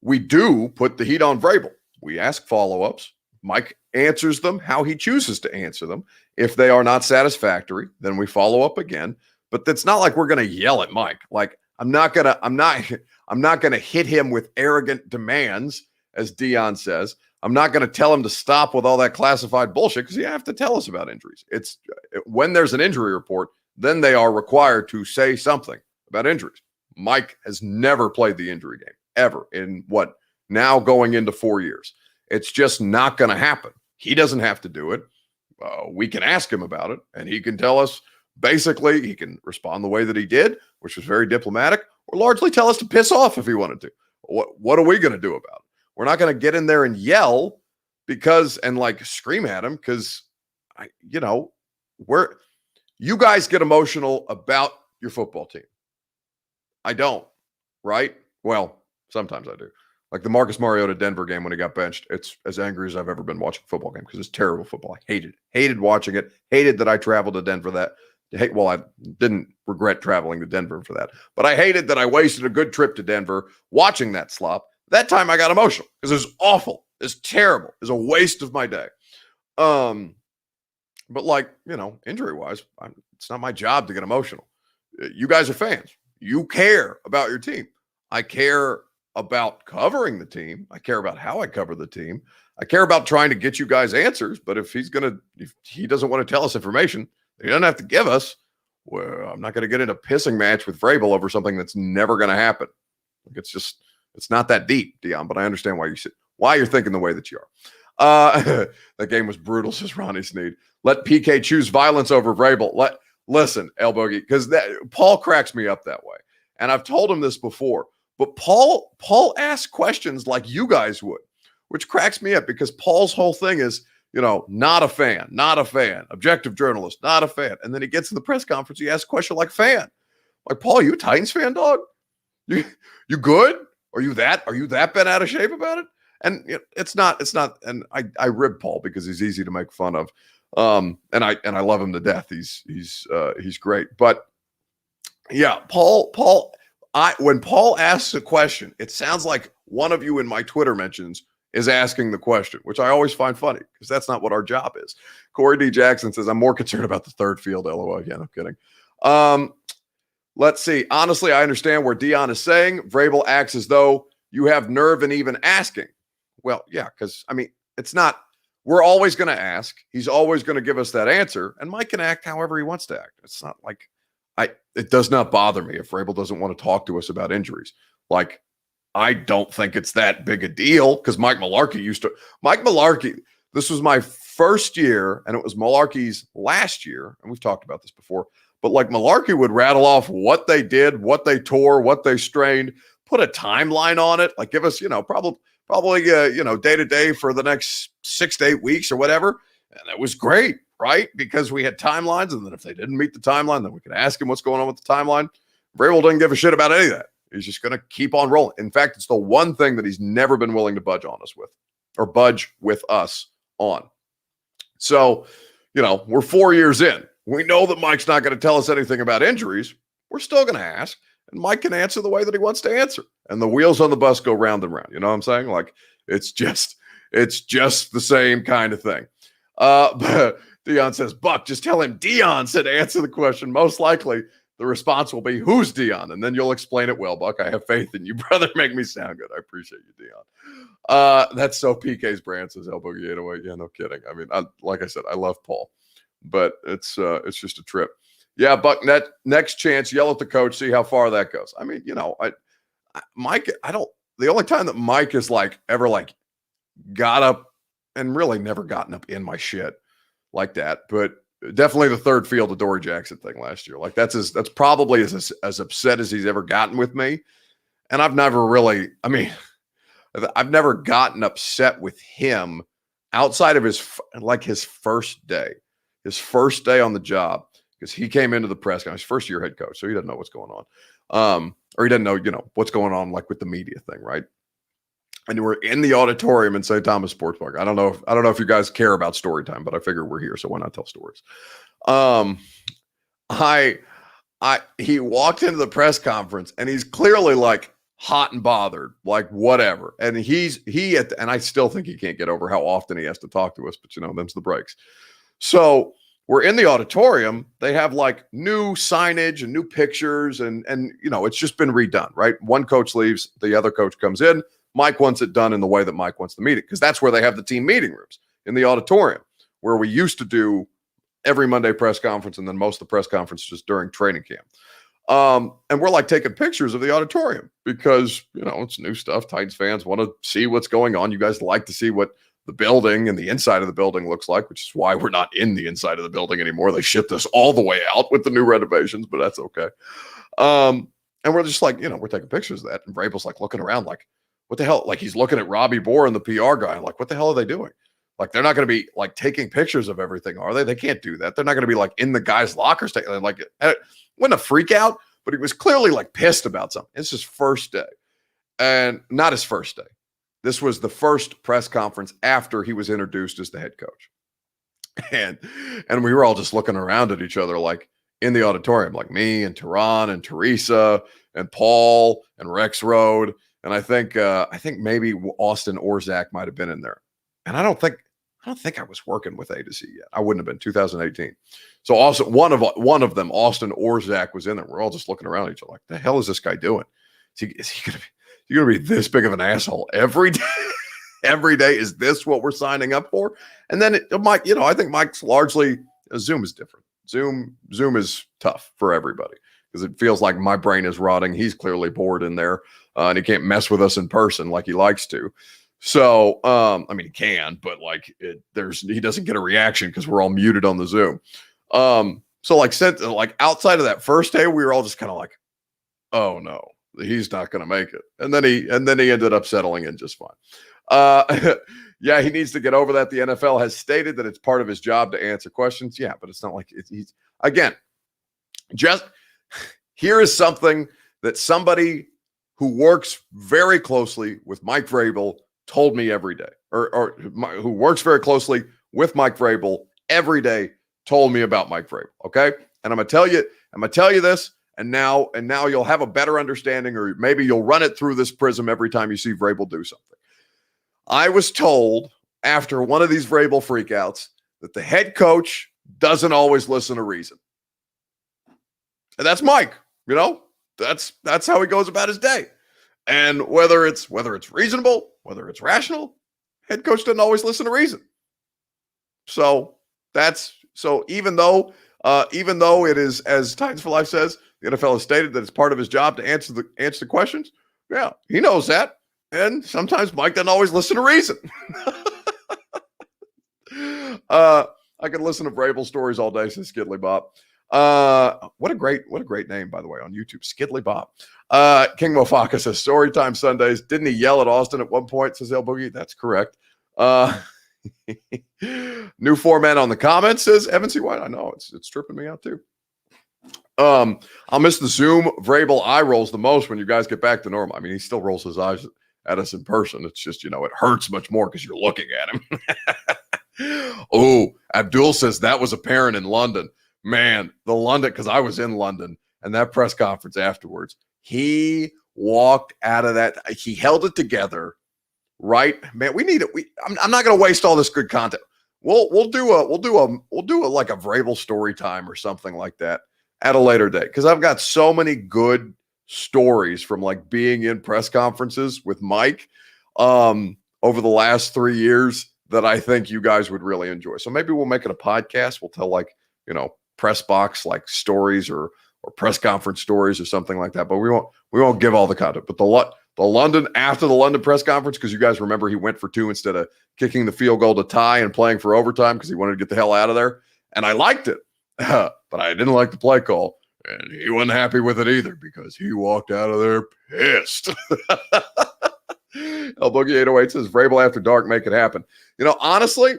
we do put the heat on Vrabel. We ask follow-ups. Mike answers them how he chooses to answer them. If they are not satisfactory, then we follow up again. But it's not like we're going to yell at Mike. Like, I'm not gonna hit him with arrogant demands, as Dion says. I'm not going to tell him to stop with all that classified bullshit, because you have to tell us about injuries. It's when there's an injury report, then they are required to say something about injuries. Mike has never played the injury game, ever, in what, now going into 4 years. It's just not going to happen. He doesn't have to do it. We can ask him about it, and he can tell us. Basically, he can respond the way that he did, which was very diplomatic, or largely tell us to piss off if he wanted to. What are we going to do about it? We're not going to get in there and yell and like scream at him, because you guys get emotional about your football team. I don't, right? Well, sometimes I do. Like the Marcus Mariota Denver game when he got benched. It's as angry as I've ever been watching a football game, because it's terrible football. I hated watching it. Hated that I traveled to Denver I didn't regret traveling to Denver for that, but I hated that I wasted a good trip to Denver watching that slop. That time I got emotional because it was awful. It's terrible. It's a waste of my day. But injury-wise, it's not my job to get emotional. You guys are fans. You care about your team. I care about covering the team. I care about how I cover the team. I care about trying to get you guys answers. But if he doesn't want to tell us information, he doesn't have to give us. Well, I'm not going to get in a pissing match with Vrabel over something that's never going to happen. It's not that deep, Dion. But I understand why you're thinking the way that you are. That game was brutal, says Ronnie Sneed. Let PK choose violence over Vrabel. Listen, El Bogey, because Paul cracks me up that way, and I've told him this before. But Paul asks questions like you guys would, which cracks me up, because Paul's whole thing is, not a fan, objective journalist, not a fan. And then he gets to the press conference, he asks a question like fan. Like, Paul, you a Titans fan, dog? You good? Are you that bent out of shape about it? And it's not, and I rib Paul because he's easy to make fun of. And I love him to death. He's great. But yeah, when Paul asks a question, it sounds like one of you in my Twitter mentions is asking the question, which I always find funny, because that's not what our job is. Corey D. Jackson says, I'm more concerned about the third field. LOL. Yeah, I'm kidding. Let's see. Honestly, I understand where Dion is saying Vrabel acts as though you have nerve in even asking. Well, yeah, because, it's not, we're always going to ask. He's always going to give us that answer, and Mike can act however he wants to act. It's not like, it does not bother me if Vrabel doesn't want to talk to us about injuries. Like, I don't think it's that big a deal, because Mike Mularkey, this was my first year, and it was Mularkey's last year, and we've talked about this before, but like Mularkey would rattle off what they did, what they tore, what they strained, put a timeline on it, like give us, probably day to day for the next 6 to 8 weeks or whatever. And it was great, right? Because we had timelines, and then if they didn't meet the timeline, then we could ask him what's going on with the timeline. Vrabel didn't give a shit about any of that. He's just going to keep on rolling. In fact, it's the one thing that he's never been willing to budge with us on. So, we're 4 years in. We know that Mike's not going to tell us anything about injuries. We're still going to ask, and Mike can answer the way that he wants to answer. And the wheels on the bus go round and round. You know what I'm saying? Like, it's just the same kind of thing. But Dion says, Buck, just tell him Dion said answer the question. Most likely the response will be, who's Dion? And then you'll explain it well, Buck. I have faith in you, brother. Make me sound good. I appreciate you, Dion. That's so PK's brand, says El Boogie 808. Yeah, no kidding. I mean, like I said, I love Paul, but it's just a trip. Yeah, Buck, next chance, yell at the coach, see how far that goes. I mean, Mike, the only time that Mike is ever got up, and really never gotten up in my shit like that, but definitely the third field Adoree Jackson thing last year. Like that's probably as upset as he's ever gotten with me. And I've never gotten upset with him outside of his first day on the job, because he came into the press conference, first year head coach. So he doesn't know what's going on. Or he doesn't know, what's going on with the media thing. Right. And we're in the auditorium in St. Thomas Sports Park. I don't know if you guys care about story time, but I figure we're here, so why not tell stories? He walked into the press conference and he's clearly hot and bothered, whatever. And and I still think he can't get over how often he has to talk to us, but them's the breaks. So we're in the auditorium. They have new signage and new pictures, and it's just been redone, right? One coach leaves, the other coach comes in. Mike wants it done in the way that Mike wants the meeting, because that's where they have the team meeting rooms, in the auditorium, where we used to do every Monday press conference and then most of the press conferences during training camp. And we're taking pictures of the auditorium because, it's new stuff. Titans fans want to see what's going on. You guys like to see what the building and the inside of the building looks like, which is why we're not in the inside of the building anymore. They shipped us all the way out with the new renovations, but that's okay. And we're just we're taking pictures of that. And Vrabel's looking around what the hell? He's looking at Robbie Bohr and the PR guy. I'm what the hell are they doing? They're not going to be taking pictures of everything, are they? They can't do that. They're not going to be in the guy's locker. It wasn't a freak out, but he was clearly pissed about something. It's his first day, and not his first day. This was the first press conference after he was introduced as the head coach. And we were all just looking around at each other, in the auditorium, me and Tehran and Teresa and Paul and Rex Road. And I think maybe Austin or Zach might have been in there. And I don't think I was working with A to Z yet. I wouldn't have been 2018. So also one of them, Austin or Zach, was in there. We're all just looking around at each other the hell is this guy doing? Is he gonna be this big of an asshole every day? Every day? Is this what we're signing up for? And then Mike, I think Mike's largely Zoom is different. Zoom is tough for everybody, because it feels like my brain is rotting. He's clearly bored in there, and he can't mess with us in person like he likes to. So, he can, but he doesn't get a reaction because we're all muted on the Zoom. So outside of that first day, we were all just kind of oh no, he's not going to make it. And then he ended up settling in just fine. Yeah, he needs to get over that. The NFL has stated that it's part of his job to answer questions. Yeah, but it's not he's again, just here is something that somebody who works very closely with Mike Vrabel told me every day, who works very closely with Mike Vrabel every day told me about Mike Vrabel. Okay. And I'm going to tell you this, and now you'll have a better understanding, or maybe you'll run it through this prism every time you see Vrabel do something. I was told after one of these Vrabel freakouts that the head coach doesn't always listen to reason. And that's Mike, that's how he goes about his day. And whether it's reasonable, whether it's rational, head coach doesn't always listen to reason. So even though it is, as Titans for Life says, the NFL has stated that it's part of his job to answer the questions. Yeah, he knows that. And sometimes Mike doesn't always listen to reason. I could listen to Vrabel stories all day, says Skidly Bob. What a great name, by the way, on YouTube, Skidly Bob. King Mofaka says, Storytime Sundays. Didn't he yell at Austin at one point, says El Boogie? That's correct. New format on the comments, says Evan C. White. I know, it's tripping me out too. I'll miss the Zoom Vrabel eye rolls the most when you guys get back to normal. I mean, he still rolls his eyes at us in person. It's just, it hurts much more because you're looking at him. Oh, Abdul says that was apparent in London. Man, because I was in London and that press conference afterwards, he walked out of that. He held it together, right? Man, we need it. I'm not going to waste all this good content. We'll do like a Vrabel story time or something like that at a later date, because I've got so many good stories from like being in press conferences with Mike over the last 3 years that I think you guys would really enjoy. So maybe we'll make it a podcast. We'll tell like, press box like stories or press conference stories or something like that. But we won't give all the content. But the London, after the London press conference, because you guys remember he went for 2 instead of kicking the field goal to tie and playing for overtime because he wanted to get the hell out of there. And I liked it. But I didn't like the play call, and he wasn't happy with it either because he walked out of there pissed. El Boogie 808 says, Vrabel after dark, make it happen. Honestly,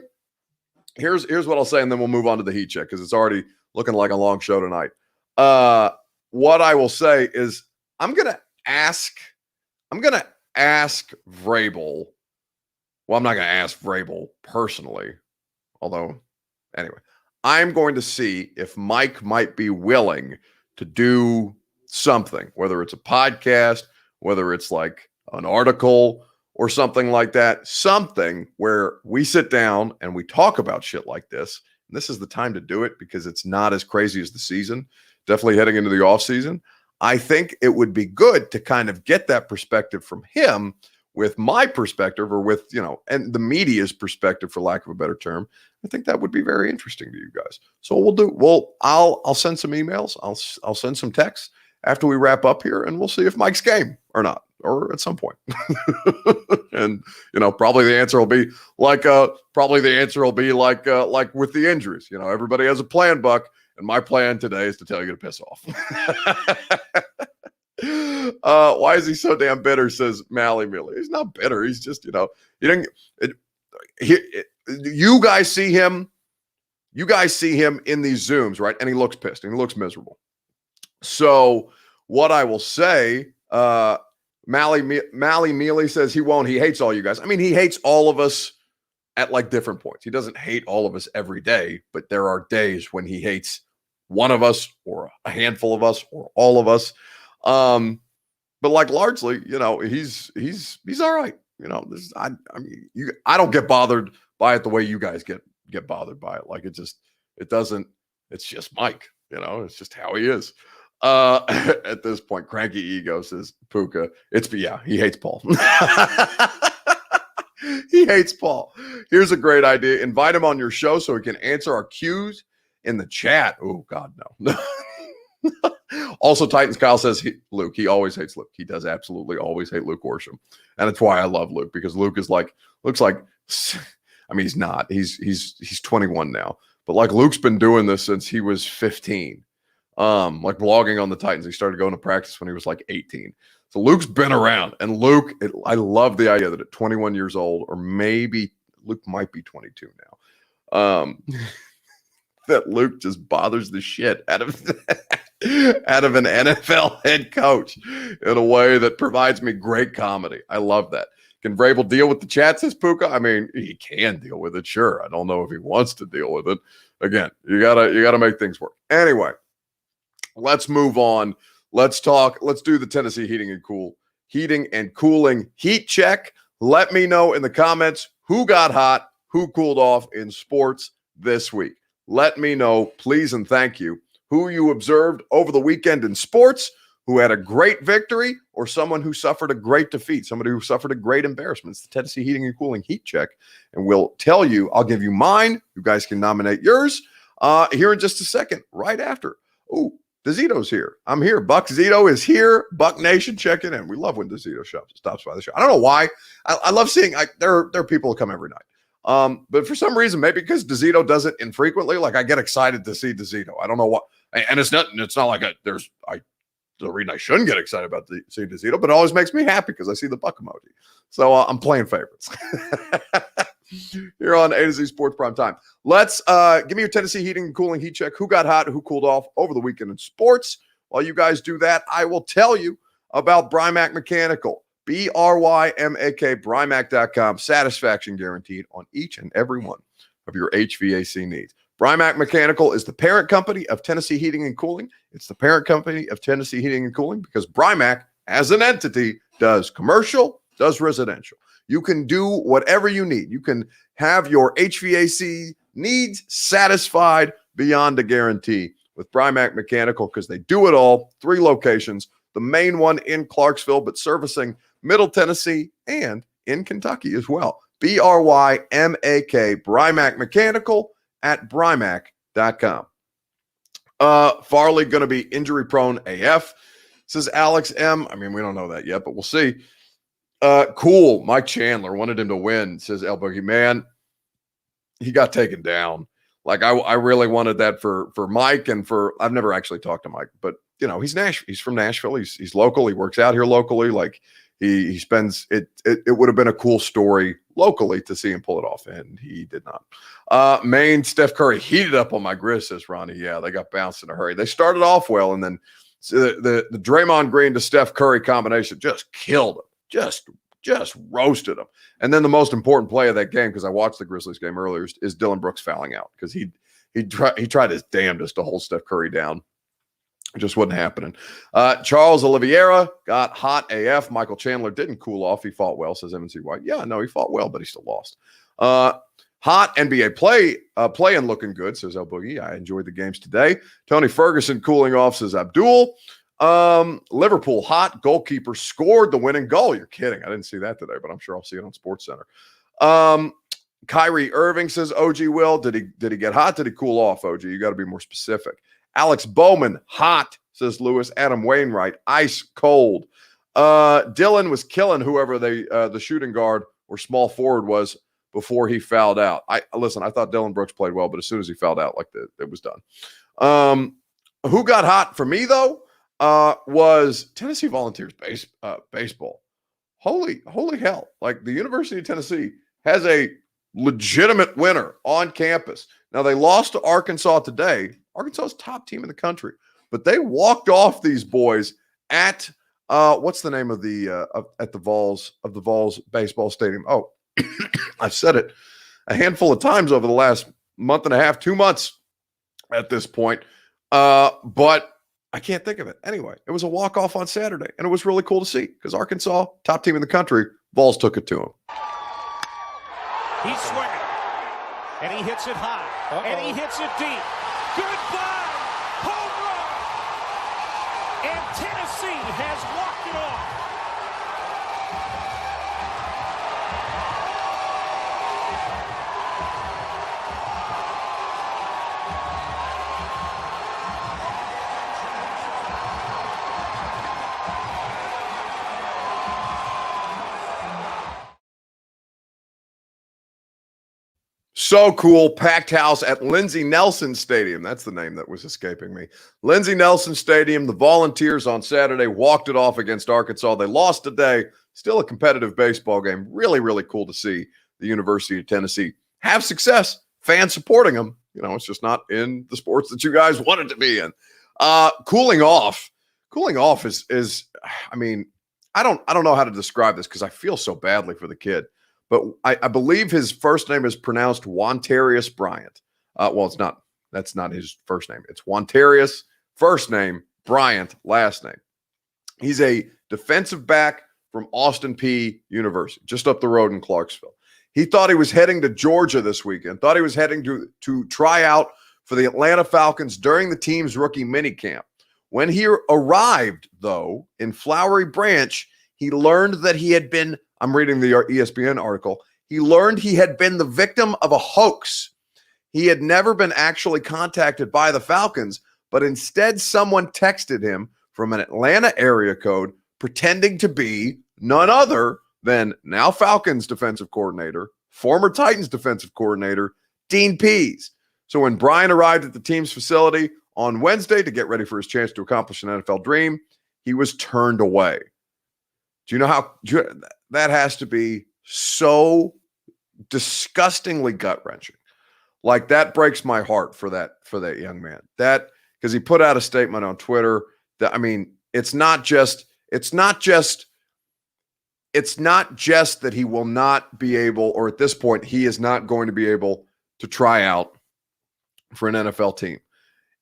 here's what I'll say, and then we'll move on to the heat check because it's already looking like a long show tonight. What I will say is I'm gonna ask Vrabel. Well, I'm not gonna ask Vrabel personally, although anyway. I'm going to see if Mike might be willing to do something, whether it's a podcast, whether it's like an article or something like that, something where we sit down and we talk about shit like this. And this is the time to do it because it's not as crazy as the season, definitely heading into the off season. I think it would be good to kind of get that perspective from him with my perspective, or with, and the media's perspective, for lack of a better term. I think that would be very interesting to you guys. So I'll send some emails. I'll send some texts after we wrap up here, and we'll see if Mike's game or not, or at some point. And probably the answer will be like with the injuries. Everybody has a plan, Buck, and my plan today is to tell you to piss off. Why is he so damn bitter? Says Mally Mealy. He's not bitter. He's just, you guys see him in these Zooms, right? And he looks pissed and he looks miserable. So what I will say, Mally Mealy says he won't. He hates all you guys. I mean, he hates all of us at like different points. He doesn't hate all of us every day, but there are days when he hates one of us or a handful of us or all of us. But like largely, he's all right. I don't get bothered by it the way you guys get bothered by it. Like it's just Mike, it's just how he is. At this point, Cranky Ego says, Puka, he hates Paul. He hates Paul. Here's a great idea. Invite him on your show so he can answer our cues in the chat. Oh God, no. Also, Titans Kyle says Luke. He always hates Luke. He does absolutely always hate Luke Worsham, and it's why I love Luke, because Luke looks like. I mean, he's not. He's 21 now, but like Luke's been doing this since he was 15. Like blogging on the Titans. He started going to practice when he was like 18. So Luke's been around, and I love the idea that at 21 years old, or maybe Luke might be 22 now. That Luke just bothers the shit out of an NFL head coach in a way that provides me great comedy. I love that. Can Vrabel deal with the chat, says Puka? I mean, he can deal with it, sure. I don't know if he wants to deal with it. Again, you gotta make things work. Anyway, let's move on. Let's do the Tennessee heating and cooling heat check. Let me know in the comments who got hot, who cooled off in sports this week. Let me know, please and thank you, who you observed over the weekend in sports, who had a great victory, or someone who suffered a great defeat, somebody who suffered a great embarrassment. It's the Tennessee Heating and Cooling Heat Check, and I'll give you mine. You guys can nominate yours here in just a second, right after. Oh, DeZito's here. I'm here. Buck Zito is here. Buck Nation checking in. We love when DeZito stops by the show. I don't know why. I love seeing there are people who come every night. But for some reason, maybe because DeZito does it infrequently, like I get excited to see DeZito. I don't know what, and it's not like there's the reason I shouldn't get excited about seeing DeZito, but it always makes me happy because I see the Buck emoji. So I'm playing favorites. here on A to Z Sports Prime Time. Let's give me your Tennessee heating and cooling heat check. Who got hot, who cooled off over the weekend in sports? While you guys do that, I will tell you about Brymac Mechanical. BRYMAK, Brymac.com. Satisfaction guaranteed on each and every one of your HVAC needs. Brymac Mechanical is the parent company of Tennessee Heating and Cooling. It's the parent company of Tennessee Heating and Cooling because Brymac, as an entity, does commercial, does residential. You can do whatever you need. You can have your HVAC needs satisfied beyond a guarantee with Brymac Mechanical because they do it all. 3 locations, the main one in Clarksville, but servicing Middle Tennessee and in Kentucky as well. BRYMAK, Brymac Mechanical at Brymac.com. Farley going to be injury prone AF, says Alex M. I mean, we don't know that yet, but we'll see. Cool. Mike Chandler wanted him to win, says El Boogie. Man, he got taken down. Like I really wanted that for Mike and for, I've never actually talked to Mike, but you know, he's from Nashville. He's local. He works out here locally. Like he spends it would have been a cool story locally to see him pull it off, and he did not. Maine, Steph Curry heated up on my Grizz, says Ronnie. Yeah, they got bounced in a hurry. They started off well, and then the Draymond Green to Steph Curry combination just killed him. Just roasted him. And then the most important play of that game, because I watched the Grizzlies game earlier, is Dylan Brooks fouling out because he tried his damnedest to hold Steph Curry down. It just wasn't happening. Charles Oliveira got hot AF. Michael Chandler didn't cool off. He fought well, says MNC White. Yeah, no, he fought well, but he still lost. Hot NBA play-in looking good, says El Boogie. I enjoyed the games today. Tony Ferguson cooling off, says Abdul. Liverpool hot goalkeeper scored the winning goal. You're kidding. I didn't see that today, but I'm sure I'll see it on SportsCenter. Kyrie Irving, says OG Will. Did he get hot? Did he cool off, OG? You got to be more specific. Alex Bowman, hot, says Lewis. Adam Wainwright, ice cold. Dylan was killing whoever the shooting guard or small forward was before he fouled out. I thought Dylan Brooks played well, but as soon as he fouled out, it was done. Who got hot for me though? Was Tennessee Volunteers baseball. Holy hell. Like the University of Tennessee has a legitimate winner on campus. Now they lost to Arkansas today. Arkansas's top team in the country, but they walked off these boys at what's the name of at the Vols baseball stadium? Oh, I've said it a handful of times over the last month and a half, 2 months at this point. But I can't think of it. Anyway, it was a walk-off on Saturday, and it was really cool to see because Arkansas, top team in the country, Vols took it to him. He's swinging, and he hits it high, and he hits it deep. Goodbye, home run, and Tennessee has walked it off. So cool. Packed house at Lindsey Nelson Stadium. That's the name that was escaping me. Lindsey Nelson Stadium. The Volunteers on Saturday walked it off against Arkansas. They lost today. Still a competitive baseball game. Really, really cool to see the University of Tennessee have success. Fans supporting them. You know, it's just not in the sports that you guys wanted to be in. Cooling off is I mean, I don't know how to describe this because I feel so badly for the kid. But I believe his first name is pronounced Wantarius Bryant. Well, it's not. That's not his first name. It's Wantarius, first name, Bryant, last name. He's a defensive back from Austin Peay University, just up the road in Clarksville. He thought he was heading to Georgia this weekend, thought he was heading to try out for the Atlanta Falcons during the team's rookie minicamp. When he arrived, though, in Flowery Branch, he learned that he had been I'm reading the ESPN article. He learned he had been the victim of a hoax. He had never been actually contacted by the Falcons, but instead someone texted him from an Atlanta area code pretending to be none other than now Falcons defensive coordinator, former Titans defensive coordinator, Dean Pease. So when Brian arrived at the team's facility on Wednesday to get ready for his chance to accomplish an NFL dream, he was turned away. Do you know how that has to be so disgustingly gut-wrenching. Like, that breaks my heart for that young man. That, because he put out a statement on Twitter that, I mean, it's not just that he will not be able, or at this point, he is not going to be able to try out for an NFL team.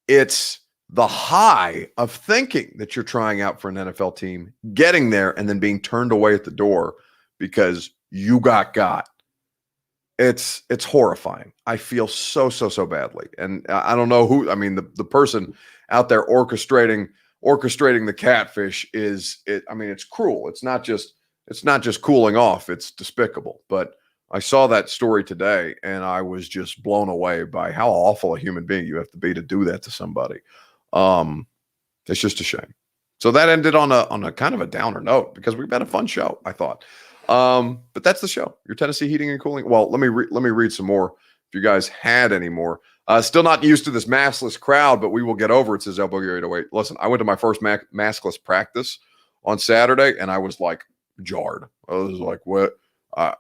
It's the high of thinking that you're trying out for an NFL team, getting there, and then being turned away at the door because you got. It's horrifying. I feel so badly. And I don't know who, I mean, the person out there orchestrating the catfish it's cruel. It's not just cooling off. It's despicable. But I saw that story today and I was just blown away by how awful a human being you have to be to do that to somebody. It's just a shame. So that ended on a kind of a downer note because we've had a fun show, I thought. But that's the show. Your Tennessee heating and cooling. Well, let me read some more if you guys had any more. Still not used to this maskless crowd, but we will get over it, says El Boogie 808. Listen, I went to my first maskless practice on Saturday, and I was like jarred. I was like, what?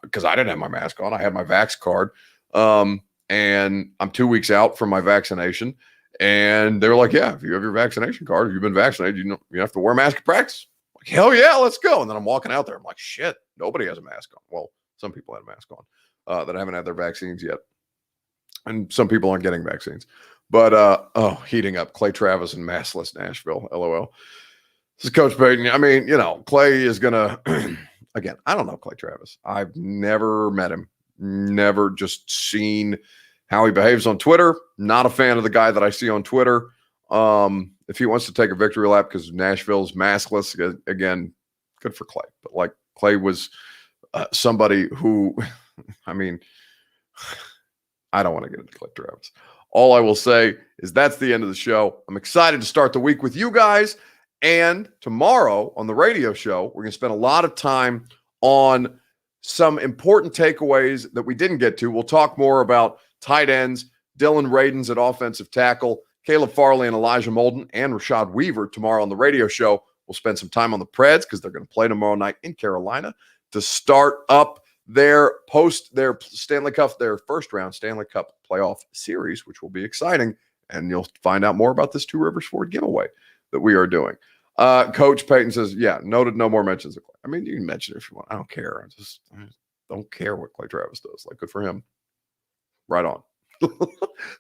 Because I didn't have my mask on. I had my Vax card. And I'm 2 weeks out from my vaccination. And they were like, yeah, if you have your vaccination card, if you've been vaccinated, you have to wear a mask at practice. Like, hell yeah, let's go. And then I'm walking out there. I'm like, shit, nobody has a mask on. Well, some people had a mask on that haven't had their vaccines yet. And some people aren't getting vaccines. But, heating up. Clay Travis and maskless Nashville, LOL. This is Coach Payton. I mean, Clay is going to, again, I don't know Clay Travis. I've never met him. Never, just seen how he behaves on Twitter. Not a fan of the guy that I see on Twitter. If he wants to take a victory lap because Nashville's maskless, again, good for Clay. But like, Clay was somebody who, I mean, I don't want to get into Clay Travis. All I will say is that's the end of the show. I'm excited to start the week with you guys. And tomorrow on the radio show, we're going to spend a lot of time on some important takeaways that we didn't get to. We'll talk more about tight ends, Dylan Radins at offensive tackle, Caleb Farley and Elijah Molden, and Rashad Weaver tomorrow on the radio show. We'll spend some time on the Preds because they're going to play tomorrow night in Carolina to start up their Stanley Cup, their first round Stanley Cup playoff series, which will be exciting. And you'll find out more about this Two Rivers Ford giveaway that we are doing. Coach Payton says, yeah, noted no more mentions of Clay. I mean, you can mention it if you want. I don't care. I just don't care what Clay Travis does. Like, good for him. Right on.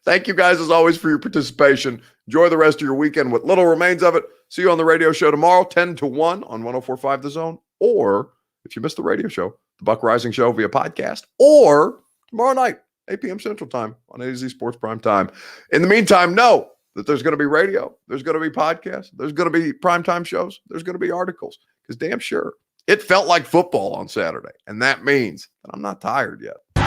Thank you guys, as always, for your participation. Enjoy the rest of your weekend, what little remains of it. See you on the radio show tomorrow, 10 to 1 on 104.5 The Zone. Or, if you missed the radio show, the Buck Rising Show via podcast. Or tomorrow night, 8 p.m. Central Time on AZ Sports Prime Time. In the meantime, know that there's going to be radio, there's going to be podcasts, there's going to be primetime shows, there's going to be articles. Because damn sure, it felt like football on Saturday. And that means that I'm not tired yet. No!